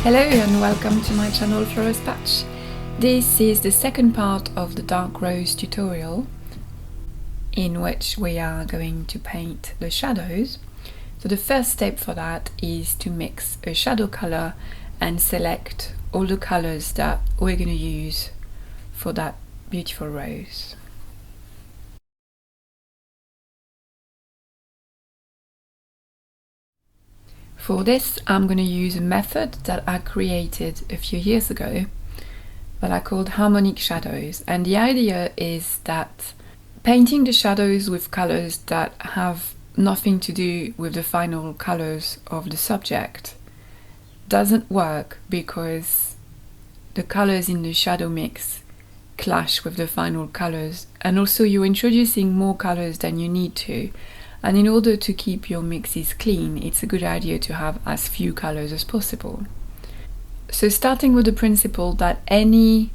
Hello and welcome to my channel Florist Patch. This is the second part of the dark rose tutorial in which we are going to paint the shadows. So the first step for that is to mix a shadow color and select all the colors that we're going to use for that beautiful rose. For this, I'm going to use a method that I created a few years ago that I called harmonic shadows. And the idea is that painting the shadows with colors that have nothing to do with the final colors of the subject doesn't work because the colors in the shadow mix clash with the final colors, and also you're introducing more colors than you need to. And in order to keep your mixes clean, it's a good idea to have as few colors as possible. So starting with the principle that any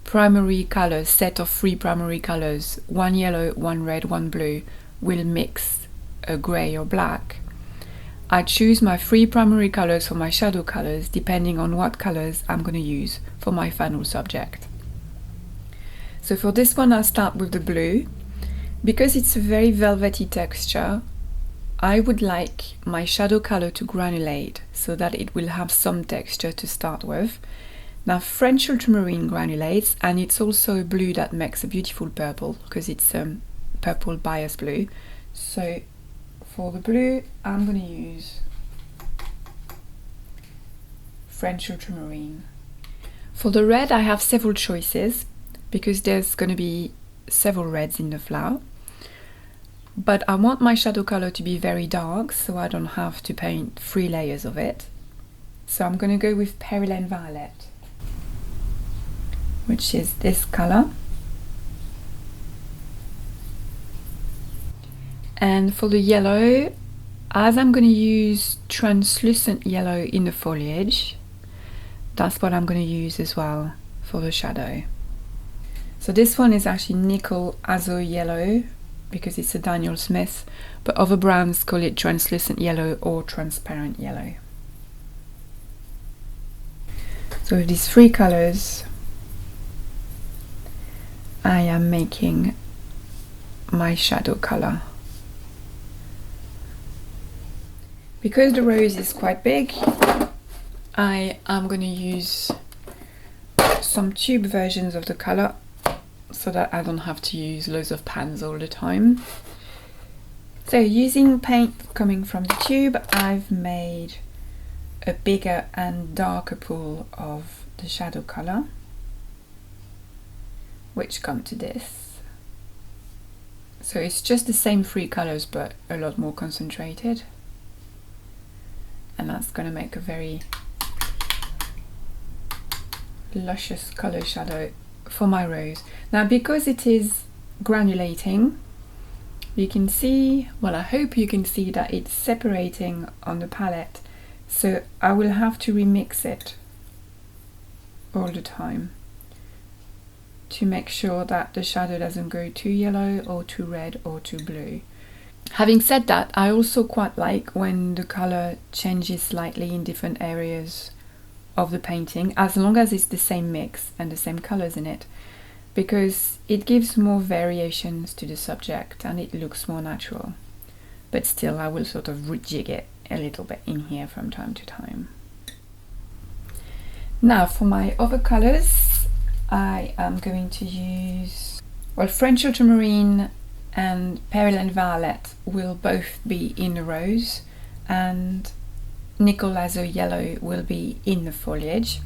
primary color, set of 3 primary colors, one yellow, one red, one blue, will mix a gray or black, I choose my 3 primary colors for my shadow colors depending on what colors I'm going to use for my final subject. So for this one I'll start with the blue. Because it's a very velvety texture, I would like my shadow color to granulate so that it will have some texture to start with. Now French ultramarine granulates, and it's also a blue that makes a beautiful purple because it's purple bias blue. So for the blue I'm going to use French ultramarine. For the red I have several choices because there's going to be several reds in the flower, but I want my shadow color to be very dark so I don't have to paint 3 layers of it. So I'm going to go with Perilene Violet, which is this color. And for the yellow, as I'm going to use translucent yellow in the foliage, that's what I'm going to use as well for the shadow. So this one is actually nickel azo yellow because it's a Daniel Smith, but other brands call it translucent yellow or transparent yellow. So with these 3 colors, I am making my shadow color. Because the rose is quite big, I am going to use some tube versions of the color so that I don't have to use loads of pans all the time. So using paint coming from the tube, I've made a bigger and darker pool of the shadow color, which come to this. So it's just the same 3 colors but a lot more concentrated, and that's going to make a very luscious color shadow for my rose. Now because it is granulating, you can see, well I hope you can see that it's separating on the palette, so I will have to remix it all the time to make sure that the shadow doesn't go too yellow or too red or too blue. Having said that, I also quite like when the color changes slightly in different areas of the painting, as long as it's the same mix and the same colors in it, because it gives more variations to the subject and it looks more natural. But still I will sort of rejig it a little bit in here from time to time. Now for my other colors, I am going to use, well, French ultramarine and Perilene Violet will both be in the rose, and nickel azo yellow will be in the foliage,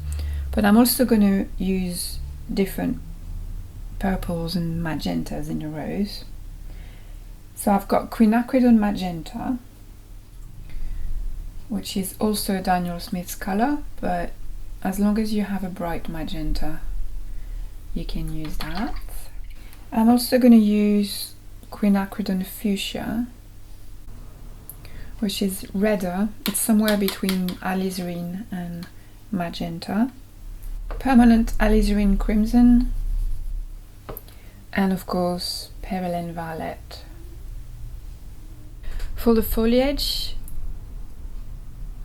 but I'm also going to use different purples and magentas in the rose. So I've got quinacridone magenta, which is also Daniel Smith's color, but as long as you have a bright magenta you can use that. I'm also going to use quinacridone fuchsia, which is redder. It's somewhere between alizarin and magenta. Permanent alizarin crimson, and of course Perilene Violet. For the foliage,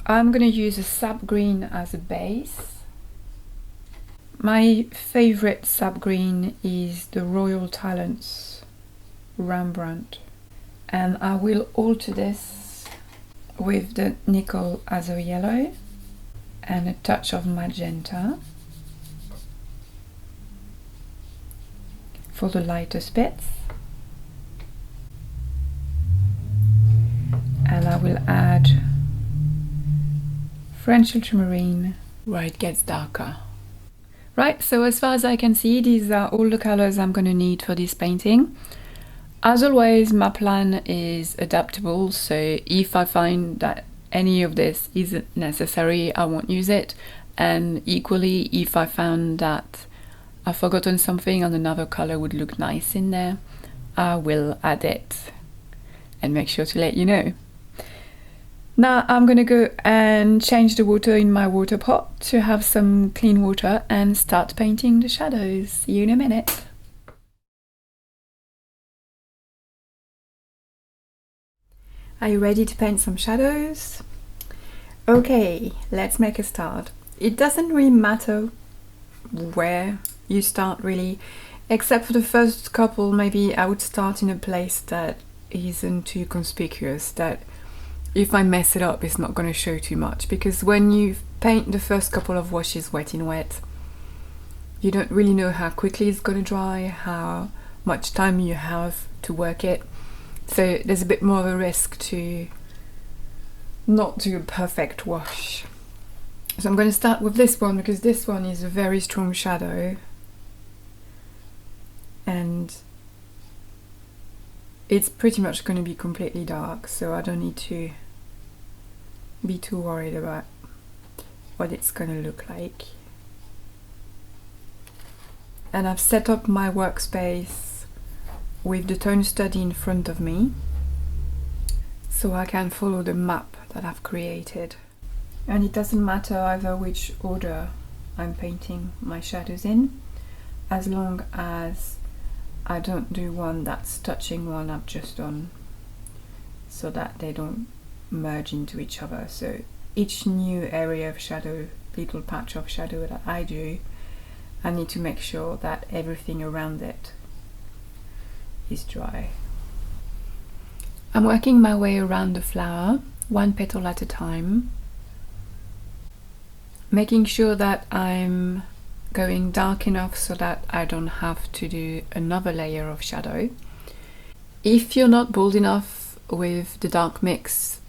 I'm going to use a sap green as a base. My favorite sap green is the Royal Talents Rembrandt, and I will alter this with the nickel azo yellow and a touch of magenta for the lighter bits, and I will add French ultramarine where it gets darker. Right, so as far as I can see, these are all the colors I'm going to need for this painting. As always, my plan is adaptable, so if I find that any of this isn't necessary, I won't use it, and equally if I found that I've forgotten something and another color would look nice in there, I will add it and make sure to let you know. Now I'm gonna go and change the water in my water pot to have some clean water and start painting the shadows. See you in a minute. Are you ready to paint some shadows? Okay, let's make a start. It doesn't really matter where you start really, except for the first couple. Maybe I would start in a place that isn't too conspicuous, that if I mess it up it's not going to show too much, because when you paint the first couple of washes wet in wet, you don't really know how quickly it's going to dry, how much time you have to work it, so there's a bit more of a risk to not do a perfect wash. So I'm going to start with this one because this one is a very strong shadow and it's pretty much going to be completely dark, so I don't need to be too worried about what it's going to look like. And I've set up my workspace with the tone study in front of me so I can follow the map that I've created. And it doesn't matter either which order I'm painting my shadows in, as long as I don't do one that's touching one I've just done, so that they don't merge into each other. So each new area of shadow, little patch of shadow that I do, I need to make sure that everything around it is dry. I'm working my way around the flower, one petal at a time, making sure that I'm going dark enough so that I don't have to do another layer of shadow. If you're not bold enough with the dark mix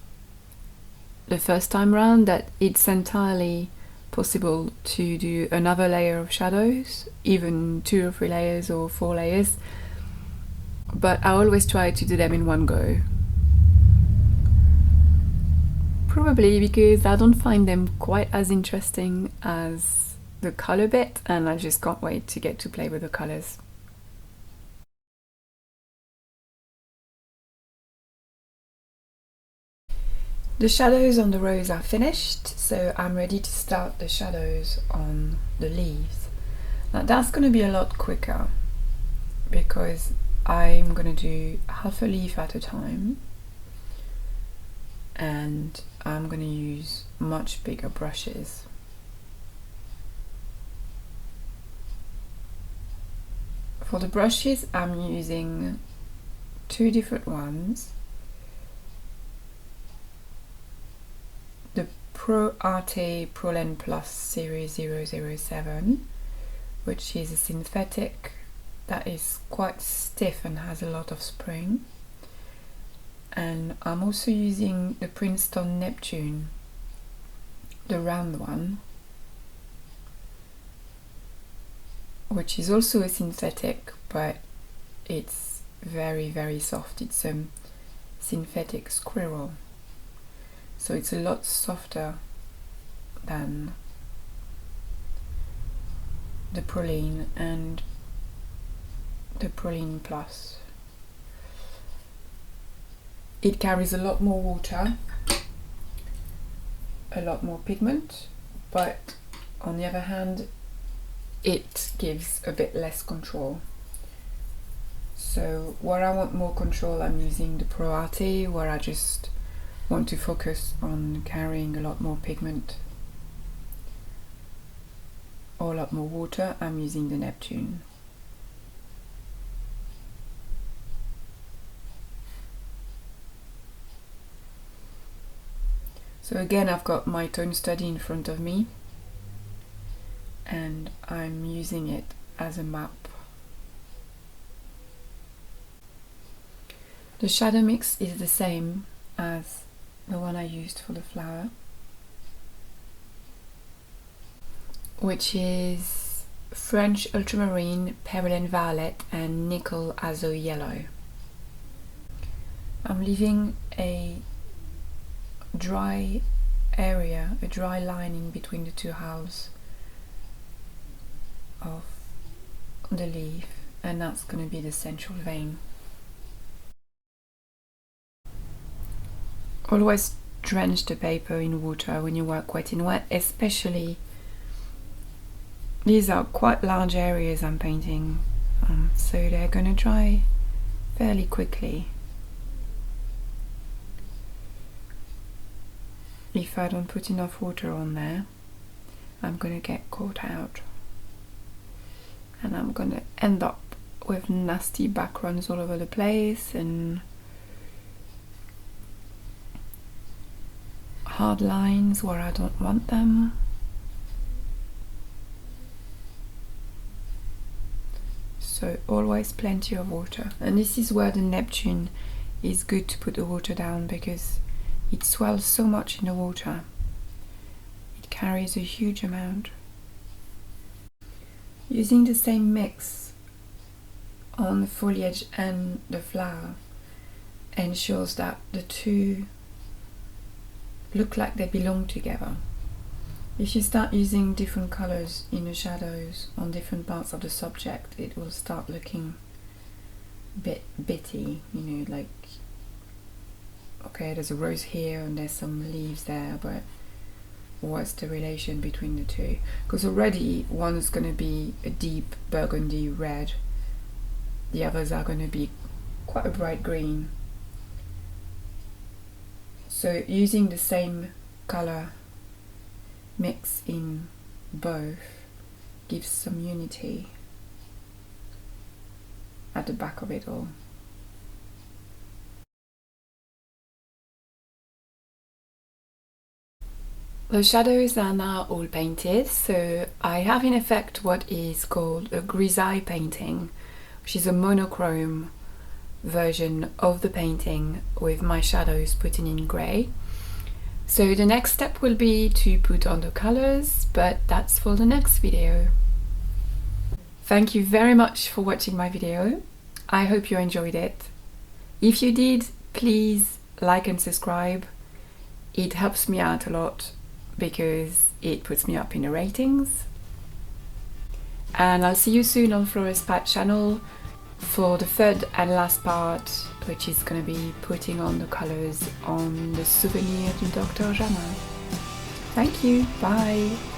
the first time round, that it's entirely possible to do another layer of shadows, even 2 or 3 layers or 4 layers, but I always try to do them in one go. Probably because I don't find them quite as interesting as the color bit, and I just can't wait to get to play with the colors. The shadows on the rose are finished, so I'm ready to start the shadows on the leaves. Now that's going to be a lot quicker because I'm going to do half a leaf at a time, and I'm going to use much bigger brushes. For the brushes, I'm using 2 different ones. The Pro Arte ProLen Plus Series 007, which is a synthetic that is quite stiff and has a lot of spring. And I'm also using the Princeton Neptune, the round one, which is also a synthetic, but it's very, very soft. It's a synthetic squirrel, so it's a lot softer than the Proline and the Proline Plus. It carries a lot more water, a lot more pigment, but on the other hand it gives a bit less control. So where I want more control, I'm using the Pro Arte, where I just want to focus on carrying a lot more pigment or a lot more water, I'm using the Neptune. So again, I've got my tone study in front of me and I'm using it as a map. The shadow mix is the same as the one I used for the flower, which is French ultramarine, Pearland violet and nickel azo yellow. I'm leaving a dry area, a dry line in between the two halves of the leaf, and that's going to be the central vein. Always drench the paper in water when you work wet in wet, especially these are quite large areas I'm painting, so they're going to dry fairly quickly. If I don't put enough water on there, I'm going to get caught out and I'm going to end up with nasty backgrounds all over the place and hard lines where I don't want them. So always plenty of water, and this is where the Neptune is good to put the water down because it swells so much in the water. It carries a huge amount. Using the same mix on the foliage and the flower ensures that the two look like they belong together. If you start using different colors in the shadows on different parts of the subject, it will start looking a bit bitty, you know, like, okay, there's a rose here and there's some leaves there, but what's the relation between the two? Because already one's going to be a deep burgundy red, the others are going to be quite a bright green. So using the same color mix in both gives some unity at the back of it all. The shadows are now all painted, so I have in effect what is called a grisaille painting, which is a monochrome version of the painting with my shadows put in grey. So the next step will be to put on the colors, but that's for the next video. Thank you very much for watching my video. I hope you enjoyed it. If you did, please like and subscribe. It helps me out a lot because it puts me up in the ratings. And I'll see you soon on Florist Pat channel for the third and last part, which is going to be putting on the colors on the Souvenir du Dr. Jamin. Thank you, bye!